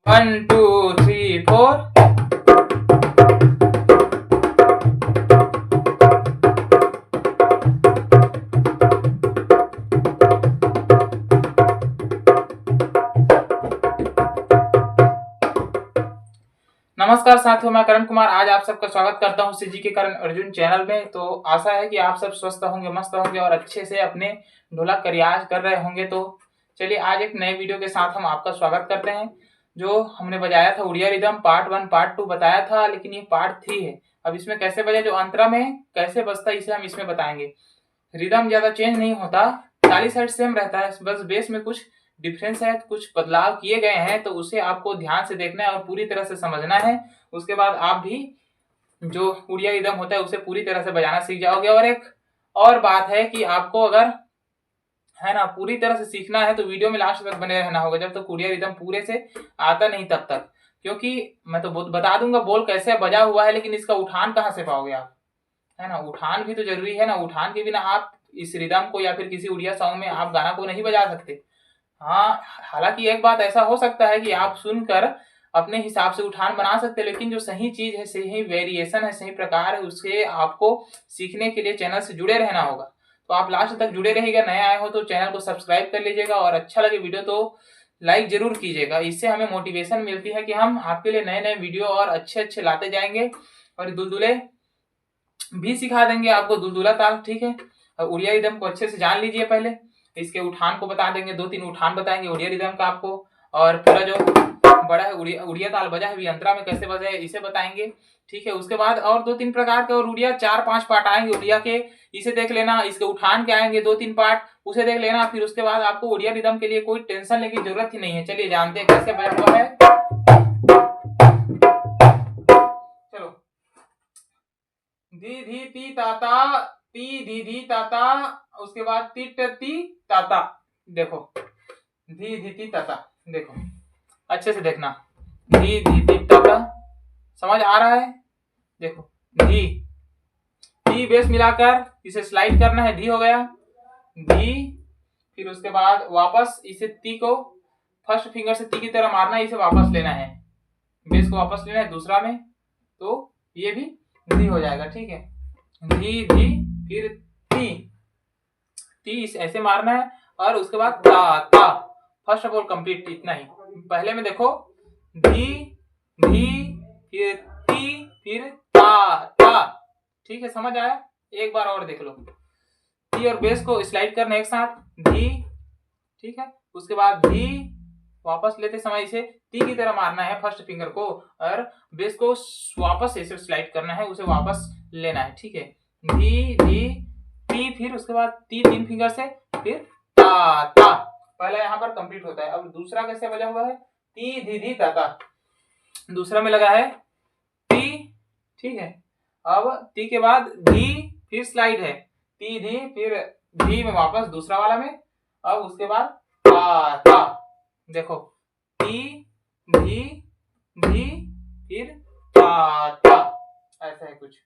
1 2 3 4। नमस्कार साथियों, मैं करण कुमार आज आप सबका स्वागत करता हूं सीजी के करण अर्जुन चैनल में। तो आशा है कि आप सब स्वस्थ होंगे, मस्त होंगे और अच्छे से अपने ढोलक का रियाज कर रहे होंगे। तो चलिए आज एक नए वीडियो के साथ हम आपका स्वागत करते हैं। जो हमने बजाया था उड़िया रिदम पार्ट 1 पार्ट 2 बताया था, लेकिन ये पार्ट 3 है। अब इसमें कैसे बजे, जो अंतरा में कैसे बजता है, इसे हम इसमें बताएंगे। रिदम ज्यादा चेंज नहीं होता, 40 हर्ट्ज सेम रहता है, बस बेस में कुछ डिफरेंस है, कुछ बदलाव किए गए हैं। तो उसे आपको ध्यान से देखना है और पूरी तरह से समझना है। उसके बाद आप भी जो उड़िया रिदम होता है उसे पूरी तरह से बजाना सीख जाओगे। और एक और बात है कि आपको अगर है ना पूरी तरह से सीखना है तो वीडियो में लास्ट तक बने रहना होगा, जब तक उड़िया रिदम पूरे से आता नहीं तब तक। क्योंकि मैं तो बता दूंगा बोल कैसे बजा हुआ है, लेकिन इसका उठान कहाँ से पाओगे आप, है ना। उठान भी तो जरूरी है ना, उठान के बिना आप इस रिदम को या फिर किसी उड़िया सॉन्ग में आप गाना को नहीं बजा सकते। हाँ, हालांकि एक बात ऐसा हो सकता है कि आप सुनकर अपने हिसाब से उठान बना सकते हैं, लेकिन जो सही चीज है, सही वेरिएशन है, सही प्रकार है, उसके आपको सीखने के लिए चैनल से जुड़े रहना होगा। तो आप लास्ट तक जुड़े रहिएगा। नए आए हो तो चैनल को सब्सक्राइब कर लीजिएगा और अच्छा लगे वीडियो तो लाइक जरूर कीजिएगा। इससे हमें मोटिवेशन मिलती है कि हम आपके लिए नए नए वीडियो और अच्छे अच्छे लाते जाएंगे और दुलदुले भी सिखा देंगे आपको, दुलदुला ताल, ठीक है। और उड़िया रिदम को अच्छे से जान लीजिए पहले, इसके उठान को बता देंगे, 2-3 उठान बताएंगे उड़िया रिदम का आपको। और पूरा जो बड़ा है उड़िया ताल बजा है अंतरा में कैसे बजा है इसे बताएंगे, ठीक है। उसके बाद और 2-3 प्रकार के और उड़िया 4-5 पार्ट आएंगे उड़िया के, इसे देख लेना। इसके उठान के आएंगे 2-3 पार्ट, उसे देख लेना। फिर उसके बाद आपको उड़िया रिदम के लिए कोई टेंशन लेने की जरूरत ही नहीं है। चलिए जानते हैं कैसे बजा हुआ है। चलो, धी धी ती ताता, ती धी धी ताता, उसके बाद टिट ती ताता। देखो धी धी ती ताता, देखो अच्छे से देखना। धी धी ती ताता, समझ आ रहा है। देखो धी धी बेस मिलाकर इसे स्लाइड करना है, धी हो गया धी। फिर उसके बाद वापस इसे ती को फर्स्ट फिंगर से ती की तरह मारना है, इसे वापस लेना है, बेस को वापस लेना है दूसरा में, तो ये भी धी हो जाएगा, ठीक है। धी धी फिर ती ती ऐसे मारना है और उसके बाद ता ता। फर्स्ट ऑफ ऑल कंप्लीट इतना ही। पहले में देखो धी धी फिर ती फिर ता ता, ठीक है, समझ आया। एक बार और देख लो, ती और बेस को स्लाइड करना एक साथ, धी, ठीक है। उसके बाद धी वापस लेते समय इसे ती की तरह मारना है फर्स्ट फिंगर को, और बेस को वापस ऐसे स्लाइड करना है, उसे वापस लेना है, ठीक है। धी धी ती, फिर उसके बाद ती 3 फिंगर से, फिर ता ता। पहला यहाँ पर कंप्लीट होता है। अब दूसरा कैसे बजा हुआ है, ती धी धी ता ता, दूसरा में लगा है ती, ठीक है। अब ती के बाद धी फिर स्लाइड है, ती धी फिर धी में वापस दूसरा वाला में, अब उसके बाद ता ता। देखो ती धी धी फिर ता ता, ऐसा है कुछ।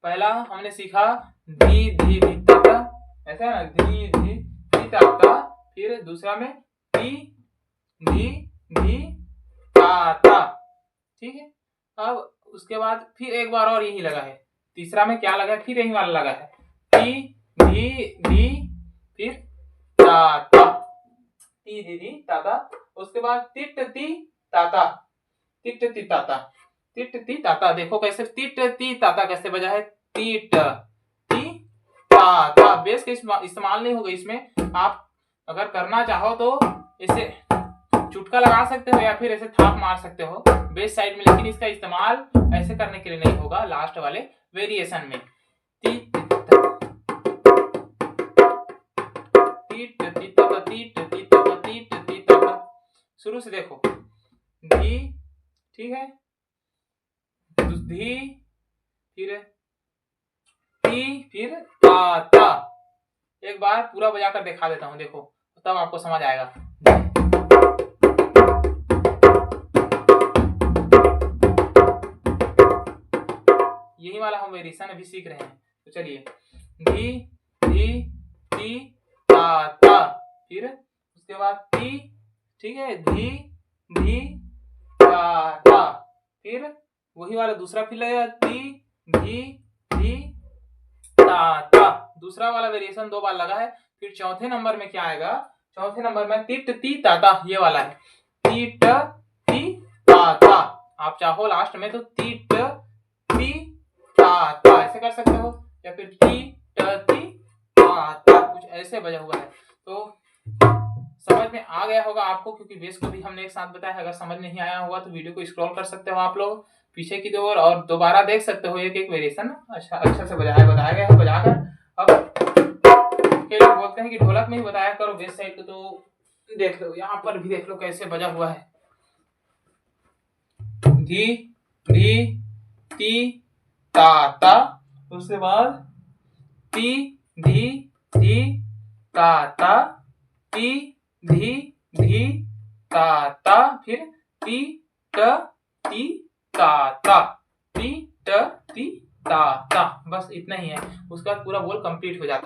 पहला हमने सीखा धी धी धी ता ता, ऐसा है ना, धी धी धी ता ता। फिर दूसरा में ती धी धी ता ता, ठीक है। अब उसके बाद फिर एक बार और यही लगा है, तीसरा में क्या लगा है, फिर यही वाला लगा है, ती धी धी फिर ता ता, ती धी धी ता ता। उसके बाद तिट ती ताता, तिट ती ताता, तिट ती ताता। देखो कैसे तिट ती ताता कैसे बजा है, तिट ती ताता। बेस का इस्तेमाल नहीं होगा इसमें। आप अगर करना चाहो तो इसे चुटका लगा सकते हो या फिर ऐसे थाप मार सकते हो बेस साइड में, लेकिन इसका इस्तेमाल ऐसे करने के लिए नहीं होगा लास्ट वाले वेरिएशन में। शुरू से देखो धी, ठीक है, धी फिर ती फिर ता ता। एक बार पूरा बजाकर दिखा देता हूं, देखो तब आपको समझ आएगा। यही वाला हम वेरिएशन अभी सीख रहे हैं। तो चलिए धी धी ती ता ता, फिर उसके बाद ती, ठीक है, धी धी फिर वही वाला दूसरा फिर लगेगा ती धी धी ता ता, दूसरा वाला वेरिएशन 2 बार लगा है। फिर चौथे नंबर में क्या आएगा, चौथे नंबर में तिट ती ताता, ये वाला है तिट ती ताता। आप चाहो लास्ट में तो तिट ती ताता ऐसे कर सकते हो, या फिर ती ती ताता, कुछ ऐसे बजा हुआ है। तो समझ में आ गया होगा आपको, क्योंकि बेस को भी हमने एक साथ बताया है। अगर समझ नहीं आया होगा तो वीडियो को स्क्रॉल कर सकते हो आप लोग पीछे की ओर और दोबारा देख सकते हो एक एक वेरिएशन। अच्छा से बताया गया है बजाकर। अब के लोग बोलते हैं कि ढोलक में ही बताया करो बेस साइड को, तो देख लो यहाँ पर भी देख लो कैसे बजा हुआ है। धी धी ती ता ता, उसके बाद ती धी धी ता ता, ती धी धी ता ता, फिर ती ट ती ता ता, ती ट ती ता ता, बस इतना ही है। उसका पूरा बोल कंप्लीट हो जाता है।